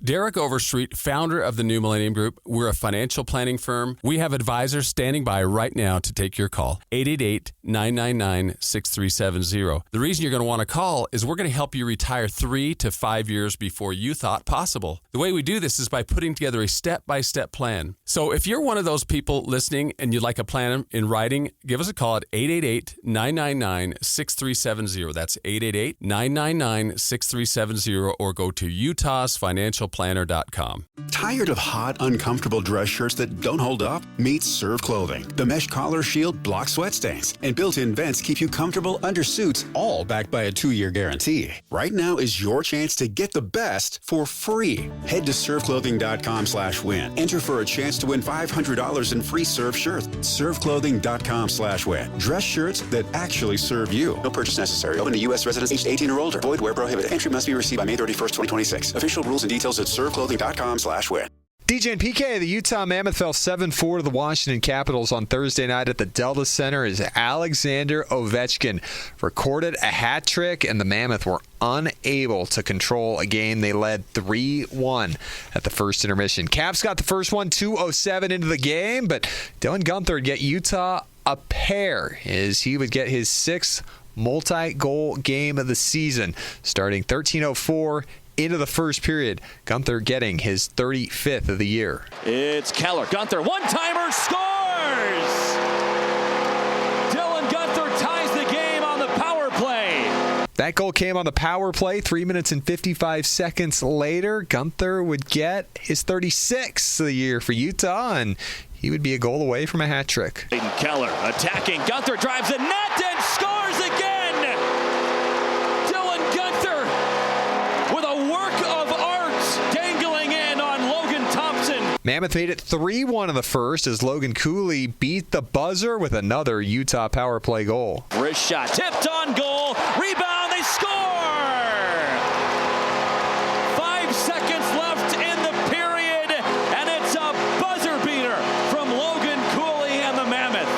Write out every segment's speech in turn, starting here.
Derek Overstreet, founder of the New Millennium Group. We're a financial planning firm. We have advisors standing by right now to take your call. 888-999-6370. The reason you're going to want to call is we're going to help you retire 3 to 5 years before you thought possible. The way we do this is by putting together a step-by-step plan. So if you're one of those people listening and you'd like a plan in writing, give us a call at 888-999-6370. That's 888-999-6370, or go to utahsfinancialplanner.com. Tired of hot, uncomfortable dress shirts that don't hold up? Meet Serve Clothing. The mesh collar shield blocks sweat stains, and built-in vents keep you comfortable under suits, all backed by a 2-year guarantee. Right now is your chance to get the best for free. Head to serveclothing.com/win. Enter for a chance to win $500 in free Serve shirts. serveclothing.com/win. Dress shirts that actually serve you. No purchase necessary. Open to U.S. residents aged 18 or older. Void where prohibited. Entry must be received by May 31st, 2026. Official rules and details at serveclothing.com/win. DJ and PK, the Utah Mammoth fell 7-4 to the Washington Capitals on Thursday night at the Delta Center as Alexander Ovechkin recorded a hat trick, and the Mammoth were unable to control a game. They led 3-1 at the first intermission. Caps got the first one 2:07 into the game, but Dylan Guenther would get Utah a pair as he would get his 6th multi-goal game of the season, starting 13:04 into the first period. Guenther getting his 35th of the year. It's Keller. Guenther, one-timer, scores! Dylan Guenther ties the game on the power play. That goal came on the power play 3 minutes and 55 seconds later. Guenther would get his 36th of the year for Utah, and he would be a goal away from a hat trick. Aiden Keller attacking. Guenther drives the net and scores again! Dylan Guenther with a work of art dangling in on Logan Thompson. Mammoth made it 3-1 in the first as Logan Cooley beat the buzzer with another Utah power play goal. Wrist shot, tipped on goal, rebound, they score! 5 seconds left in the period, and it's a buzzer beater from Logan Cooley and the Mammoth.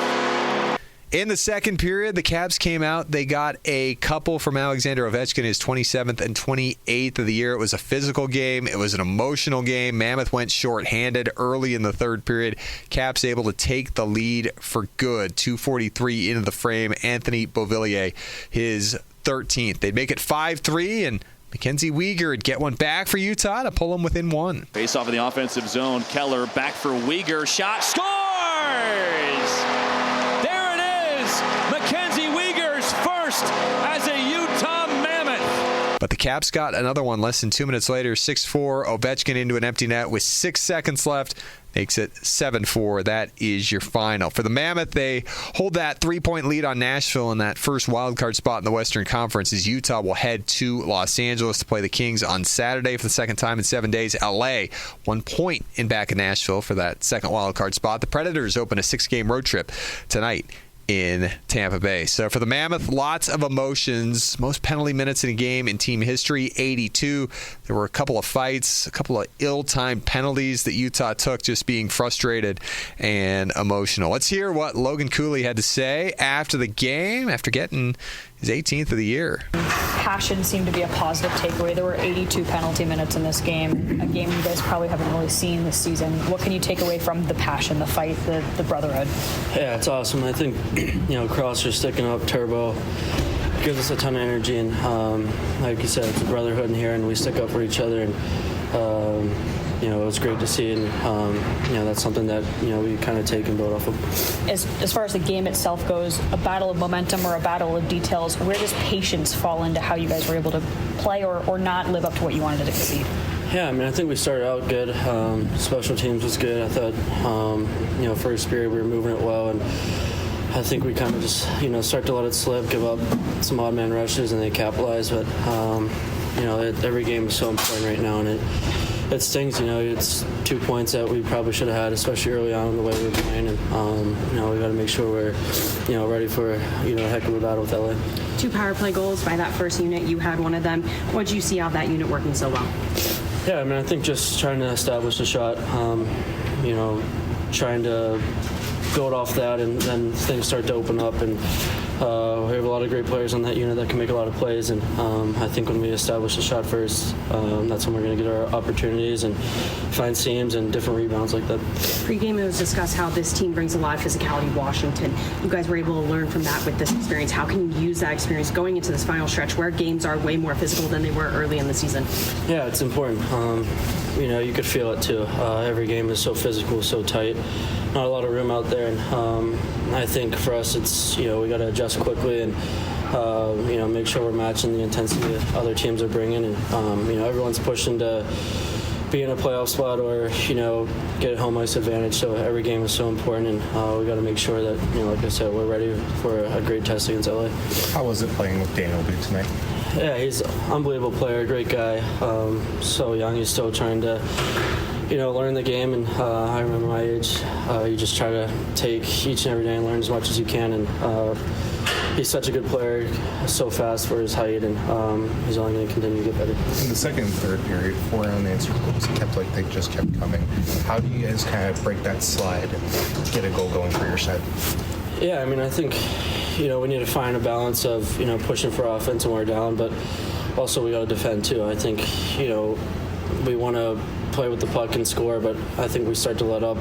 In the second period, the Caps came out. They got a couple from Alexander Ovechkin, his 27th and 28th of the year. It was a physical game. It was an emotional game. Mammoth went shorthanded early in the third period. Caps able to take the lead for good. 2:43 into the frame. Anthony Beauvillier, his 13th. They'd make it 5-3, and Mackenzie Weegar would get one back for Utah to pull them within one. Face off in the offensive zone. Keller back for Weegar. Shot, scores! There it is! Mackenzie Weegar's first as a Utah Mammoth. But the Caps got another one less than 2 minutes later. 6-4. Ovechkin into an empty net with 6 seconds left. Makes it 7-4. That is your final. For the Mammoth, they hold that 3-point lead on Nashville in that first wildcard spot in the Western Conference as Utah will head to Los Angeles to play the Kings on Saturday for the second time in 7 days. LA, 1 point in back of Nashville for that second wildcard spot. The Predators open a 6-game road trip tonight in Tampa Bay. So for the Mammoth, lots of emotions. Most penalty minutes in a game in team history, 82. There were a couple of fights, a couple of ill-timed penalties that Utah took, just being frustrated and emotional. Let's hear what Logan Cooley had to say after the game, after getting his 18th of the year. Passion seemed to be a positive takeaway. There were 82 penalty minutes in this game, a game you guys probably haven't really seen this season. What can you take away from the passion, the fight, the brotherhood? Yeah, it's awesome. I think, Crosser sticking up, Turbo, gives us a ton of energy, and like you said, it's a brotherhood in here, and we stick up for each other, and it was great to see, and that's something that we kind of take and build off of. As far as the game itself goes, a battle of momentum or a battle of details, where does patience fall into how you guys were able to play or not live up to what you wanted to succeed? Yeah, I think we started out good. Special teams was good. I thought, first period we were moving it well, and I think we kind of just, start to let it slip, give up some odd man rushes, and they capitalize. But, every game is so important right now, and it stings. It's 2 points that we probably should have had, especially early on in the way we were playing. And, we got to make sure we're, ready for, a heck of a battle with LA. 2 power play goals by that first unit. You had one of them. What did you see out of that unit working so well? Yeah, I think just trying to establish a shot, trying to build off that, and then things start to open up, and We have a lot of great players on that unit that can make a lot of plays, and I think when we establish the shot first, that's when we're going to get our opportunities and find seams and different rebounds like that. Pre-game, it was discussed how this team brings a lot of physicality to Washington. You guys were able to learn from that with this experience. How can you use that experience going into this final stretch where games are way more physical than they were early in the season? Yeah, it's important. You could feel it too. Every game is so physical, so tight. Not a lot of room out there, and I think for us, it's we got to adjust quickly and make sure we're matching the intensity that other teams are bringing, and everyone's pushing to be in a playoff spot or get home ice advantage. So every game is so important, and we got to make sure that like I said, we're ready for a great test against LA. How was it playing with Daniel Boot tonight? Yeah, he's an unbelievable player, great guy. So young, he's still trying to learn the game, and I remember my age. You just try to take each and every day and learn as much as you can, and he's such a good player, so fast for his height, and he's only going to continue to get better. In the second and third period, 4 unanswered goals. It they just kept coming. How do you guys kind of break that slide and get a goal going for your side? Yeah, I think we need to find a balance of pushing for offense when we're down, but also we got to defend too. I think we want to play with the puck and score, but I think we start to let up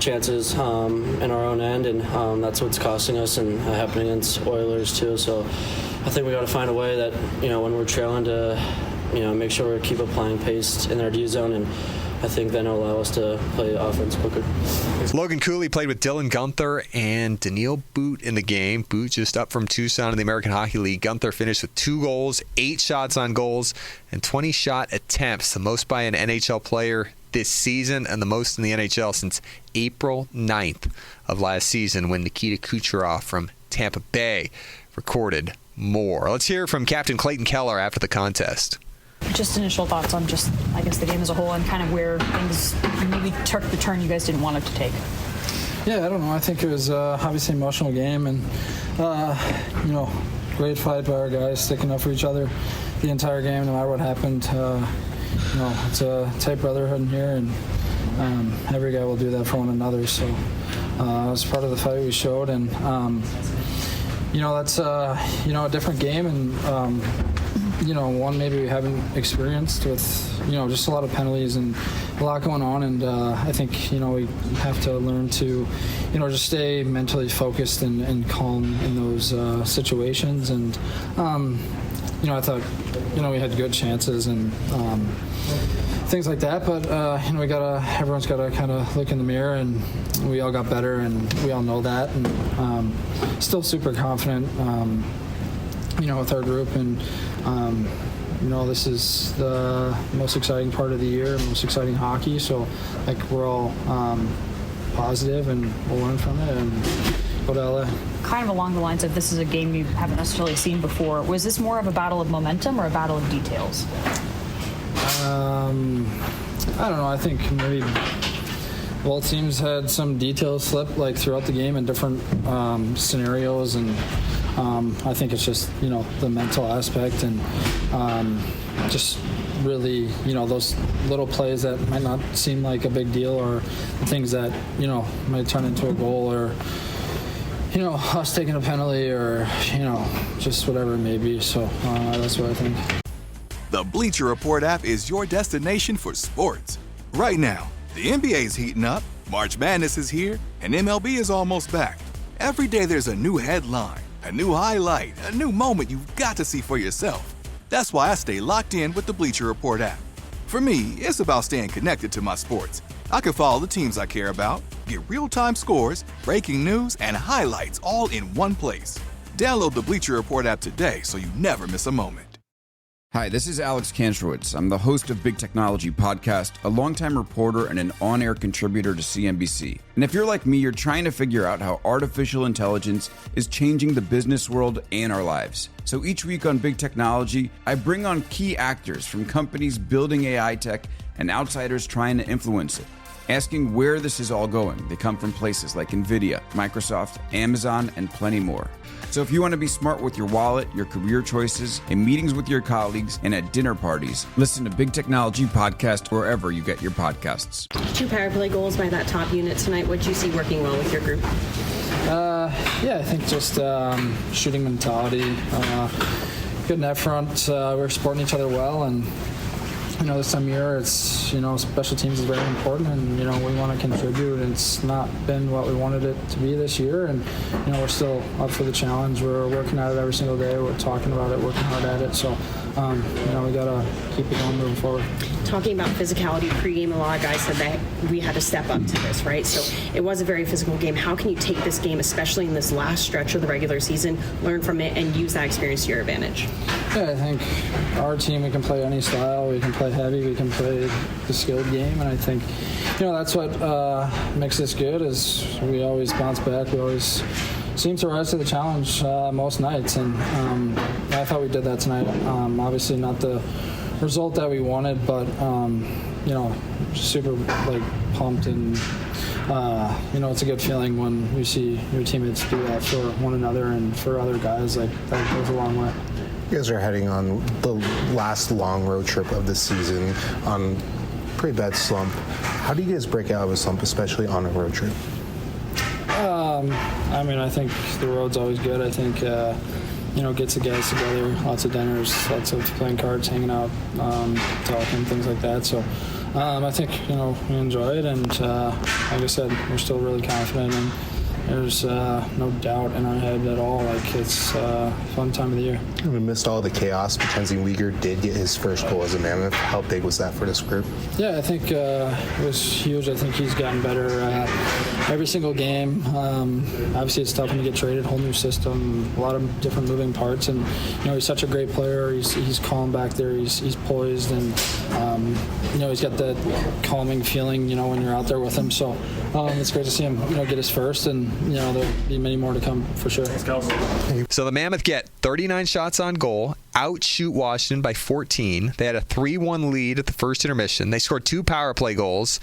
chances in our own end, and that's what's costing us, and happening against Oilers too. So I think we got to find a way that when we're trailing to make sure we keep applying pace in our D zone, and I think then it'll allow us to play offense quicker. Logan Cooley played with Dylan Guenther and Daniil Boot in the game. Boot just up from Tucson in the American Hockey League. Guenther finished with 2 goals, 8 shots on goals, and 20 shot attempts, the most by an NHL player this season and the most in the NHL since April 9th of last season when Nikita Kucherov from Tampa Bay recorded more. Let's hear from Captain Clayton Keller after the contest. Just initial thoughts on the game as a whole and kind of where things maybe took the turn you guys didn't want it to take. Yeah, I don't know. I think it was obviously an emotional game, and great fight by our guys, sticking up for each other the entire game, no matter what happened. It's a tight brotherhood in here, and every guy will do that for one another. So it was part of the fight we showed, and that's a different game, and one maybe we haven't experienced with just a lot of penalties and a lot going on, and I think we have to learn to just stay mentally focused and calm in those situations, and I thought we had good chances and things like that, but everyone's gotta kind of look in the mirror, and we all got better, and we all know that, and still super confident with our group, and this is the most exciting part of the year, most exciting hockey, so we're all positive, and we'll learn from it and go to LA. Kind of along the lines of this is a game you haven't necessarily seen before, was this more of a battle of momentum or a battle of details? I don't know. I think maybe both teams had some details slip throughout the game in different scenarios, and I think it's just the mental aspect, and just really those little plays that might not seem like a big deal, or things that might turn into a goal, or us taking a penalty, or just whatever it may be. So that's what I think. The Bleacher Report app is your destination for sports. Right now, the NBA is heating up, March Madness is here, and MLB is almost back. Every day there's a new headline, a new highlight, a new moment you've got to see for yourself. That's why I stay locked in with the Bleacher Report app. For me, it's about staying connected to my sports. I can follow the teams I care about, get real-time scores, breaking news, and highlights all in one place. Download the Bleacher Report app today so you never miss a moment. Hi, this is Alex Kantrowitz. I'm the host of Big Technology Podcast, a longtime reporter and an on-air contributor to CNBC. And if you're like me, you're trying to figure out how artificial intelligence is changing the business world and our lives. So each week on Big Technology, I bring on key actors from companies building AI tech and outsiders trying to influence it, asking where this is all going. They come from places like NVIDIA, Microsoft, Amazon, and plenty more. So if you want to be smart with your wallet, your career choices, in meetings with your colleagues, and at dinner parties, listen to Big Technology Podcast wherever you get your podcasts. 2 power play goals by that top unit tonight. What did you see working well with your group? Yeah, I think just shooting mentality, good net front. We're supporting each other well, and this time of year, it's special teams is very important, and we want to contribute. It's not been what we wanted it to be this year, and we're still up for the challenge. We're working at it every single day. We're talking about it, working hard at it. So, we gotta keep it going moving forward. Talking about physicality pregame, a lot of guys said that we had to step up to this, right? So it was a very physical game. How can you take this game, especially in this last stretch of the regular season, learn from it, and use that experience to your advantage? Yeah, I think our team, we can play any style. We can play heavy. We can play the skilled game, and I think that's what makes us good. Is we always bounce back. We always seem to rise to the challenge most nights, and I thought we did that tonight. Obviously, not the result that we wanted, but super pumped, and it's a good feeling when you see your teammates do that for one another and for other guys. Like, that goes a long way. You guys are heading on the last long road trip of the season on pretty bad slump. How do you guys break out of a slump, especially on a road trip? I think the road's always good. I think gets the guys together, lots of dinners, lots of playing cards, hanging out, talking, things like that. So I think we enjoy it, and like I said, we're still really confident, and there's no doubt in our head at all. Like, it's a fun time of the year. We missed all the chaos. Mackenzie Weegar did get his first goal as a Mammoth. How big was that for this group? Yeah, I think it was huge. I think he's gotten better every single game. Obviously, it's tough when you get traded, whole new system, a lot of different moving parts, and he's such a great player. He's calm back there. He's poised, and he's got that calming feeling when you're out there with him. So it's great to see him get his first, and there'll be many more to come for sure. So the Mammoth get 39 shots on goal, outshoot Washington by 14. They had a 3-1 lead at the first intermission. They scored 2 power play goals.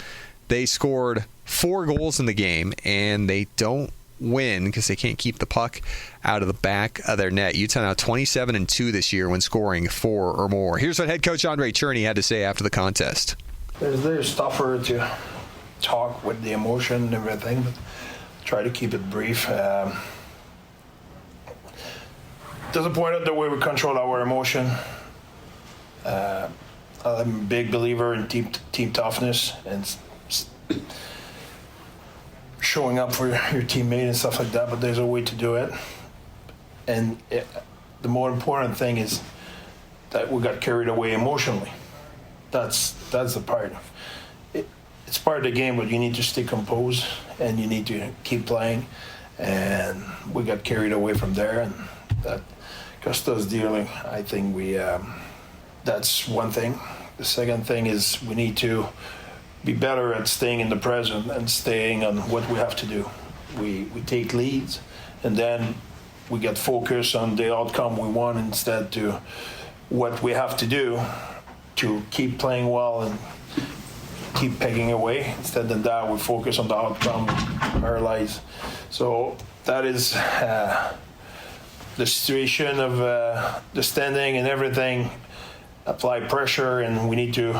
They scored 4 goals in the game, and they don't win because they can't keep the puck out of the back of their net. Utah now 27-2 this year when scoring 4 or more. Here's what head coach Andre Cherney had to say after the contest. There's tougher to talk with the emotion and everything, but try to keep it brief. Disappointed the way we control our emotion. I'm a big believer in team toughness and showing up for your teammate and stuff like that, but there's a way to do it. And the more important thing is that we got carried away emotionally. That's the part. It's part of the game, but you need to stay composed and you need to keep playing. And we got carried away from there, and that cost us dearly. I think that's one thing. The second thing is we need to be better at staying in the present and staying on what we have to do. We take leads, and then we get focused on the outcome we want instead to what we have to do to keep playing well and keep pegging away. Instead of that, we focus on the outcome, our lives. So that is the situation of the standing and everything. Apply pressure, and we need to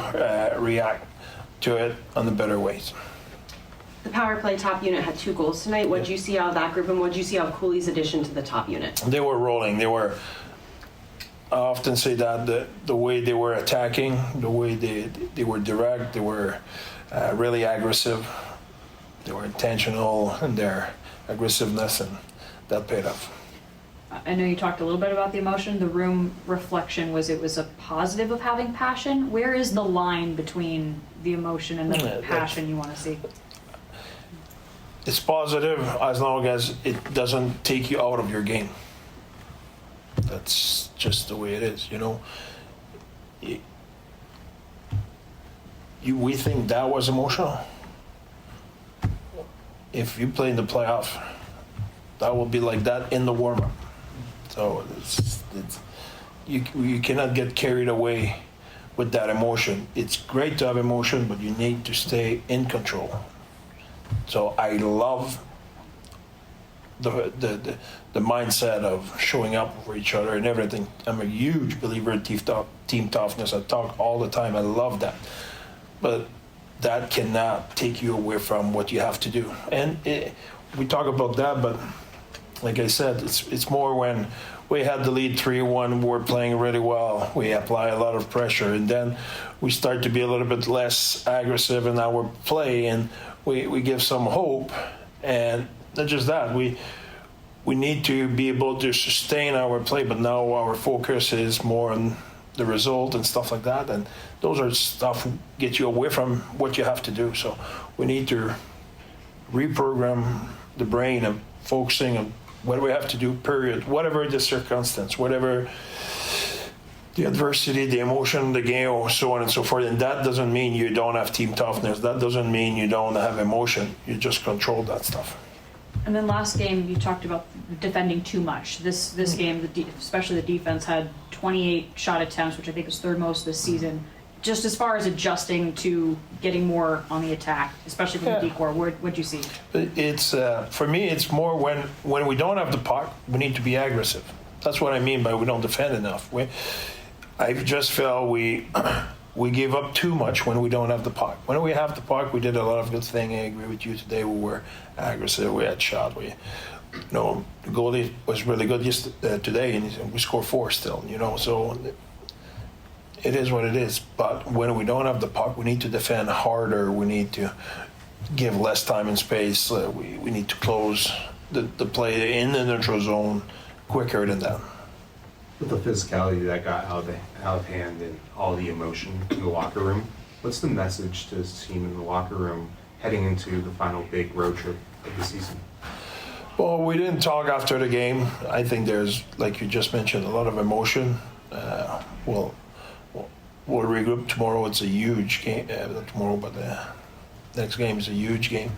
react to it on the better ways. The power play top unit had 2 goals tonight. What did you see out of that group, and what did you see out of Cooley's addition to the top unit? They were rolling. I often say that the way they were attacking, the way they were direct, they were really aggressive. They were intentional in their aggressiveness, and that paid off. I know you talked a little bit about the emotion. The room reflection was it was a positive of having passion. Where is the line between the emotion and the passion you want to see? It's positive as long as it doesn't take you out of your game. That's just the way it is, we think that was emotional. If you play in the playoff, that will be like that in the warm-up. So you cannot get carried away with that emotion. It's great to have emotion, but you need to stay in control. So I love the mindset of showing up for each other and everything. I'm a huge believer in team toughness. I talk all the time. I love that. But that cannot take you away from what you have to do. And we talk about that, but like I said, it's more when we had the lead 3-1, we're playing really well. We apply a lot of pressure, and then we start to be a little bit less aggressive in our play, and we give some hope. And not just that, we need to be able to sustain our play, but now our focus is more on the result and stuff like that. And those are stuff get you away from what you have to do. So we need to reprogram the brain of focusing on what we have to do, period, whatever the circumstance, whatever the adversity, the emotion, the game, so on and so forth. And that doesn't mean you don't have team toughness. That doesn't mean you don't have emotion. You just control that stuff. And then last game, you talked about defending too much. This game, especially the defense, had 28 shot attempts, which I think is third most this season. Just as far as adjusting to getting more on the attack, especially from the D-corps, what'd you see? It's for me, it's more when we don't have the puck, we need to be aggressive. That's what I mean by we don't defend enough. I just felt we give up too much when we don't have the puck. When we have the puck, we did a lot of good things. I agree with you today. We were aggressive. We had shot. The goalie was really good today, and we scored 4 still. So it is what it is. But when we don't have the puck, we need to defend harder. We need to give less time and space. We need to close the play in the neutral zone quicker than that. With the physicality that got out of hand and all the emotion in the locker room, what's the message to this team in the locker room heading into the final big road trip of the season? Well, we didn't talk after the game. I think there's, like you just mentioned, a lot of emotion. We'll regroup tomorrow. It's a huge game. Not tomorrow, but the next game is a huge game.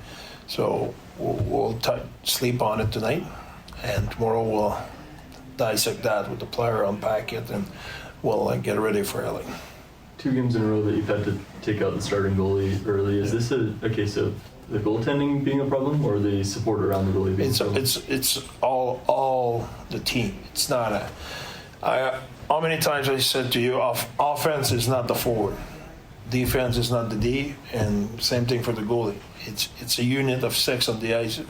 So we'll sleep on it tonight, and tomorrow we'll dissect that with the player, unpack it, and we'll get ready for LA. 2 games in a row that you've had to take out the starting goalie early. Is this a case of the goaltending being a problem, or the support around the goalie being a problem? It's all the team. It's not how many times I said to you, offense is not the forward, defense is not the D, and same thing for the goalie. It's a unit of 6 on the ice.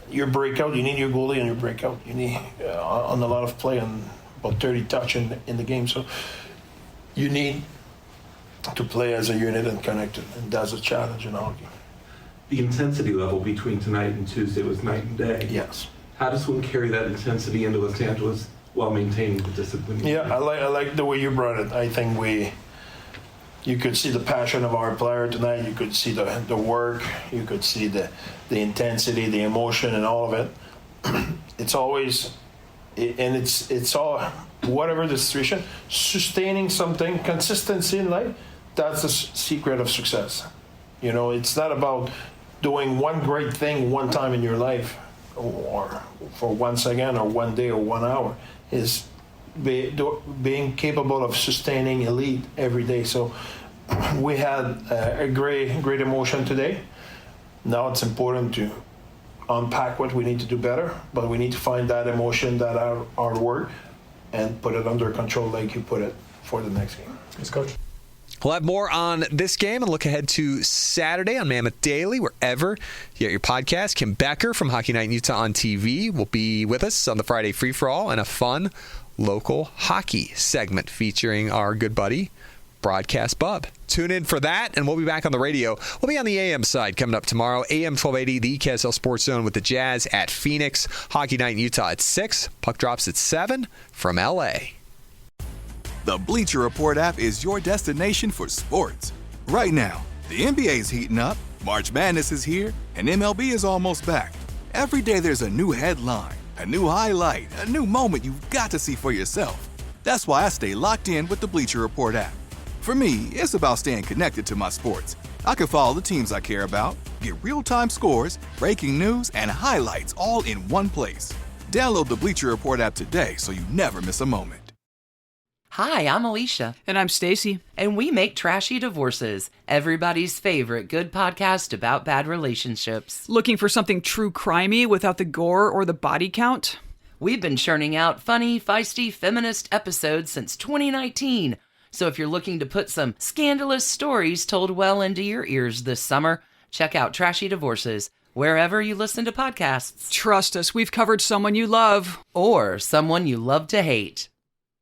Your breakout, you need your goalie and your breakout. You need on a lot of play, on about 30 touch in the game. So you need to play as a unit and connected, and that's a challenge in hockey. The intensity level between tonight and Tuesday was night and day. Yes. How does one carry that intensity into Los Angeles while maintaining the discipline? Yeah, I like the way you brought it. I think you could see the passion of our player tonight. You could see the work. You could see the intensity, the emotion, and all of it. It's always, and it's all, whatever the situation, sustaining something, consistency in life, that's the secret of success. It's not about doing one great thing one time in your life, or for 1 second, or 1 day, or 1 hour. Is being capable of sustaining elite every day. So we had a great emotion today. Now it's important to unpack what we need to do better, but we need to find that emotion, that our work, and put it under control like you put it for the next game. Thanks, Coach. We'll have more on this game and look ahead to Saturday on Mammoth Daily, wherever you get your podcast. Kim Becker from Hockey Night in Utah on TV will be with us on the Friday Free-For-All and a fun local hockey segment featuring our good buddy, Broadcast Bub. Tune in for that, and we'll be back on the radio. We'll be on the AM side coming up tomorrow. AM 1280, the KSL Sports Zone with the Jazz at Phoenix. Hockey Night in Utah at 6. Puck drops at 7 from L.A. The Bleacher Report app is your destination for sports. Right now, the NBA is heating up, March Madness is here, and MLB is almost back. Every day there's a new headline, a new highlight, a new moment you've got to see for yourself. That's why I stay locked in with the Bleacher Report app. For me, it's about staying connected to my sports. I can follow the teams I care about, get real-time scores, breaking news, and highlights all in one place. Download the Bleacher Report app today so you never miss a moment. Hi, I'm Alicia. And I'm Stacy. And we make Trashy Divorces, everybody's favorite good podcast about bad relationships. Looking for something true crimey without the gore or the body count? We've been churning out funny, feisty, feminist episodes since 2019. So if you're looking to put some scandalous stories told well into your ears this summer, check out Trashy Divorces. wherever you listen to podcasts. Trust us, we've covered someone you love or someone you love to hate.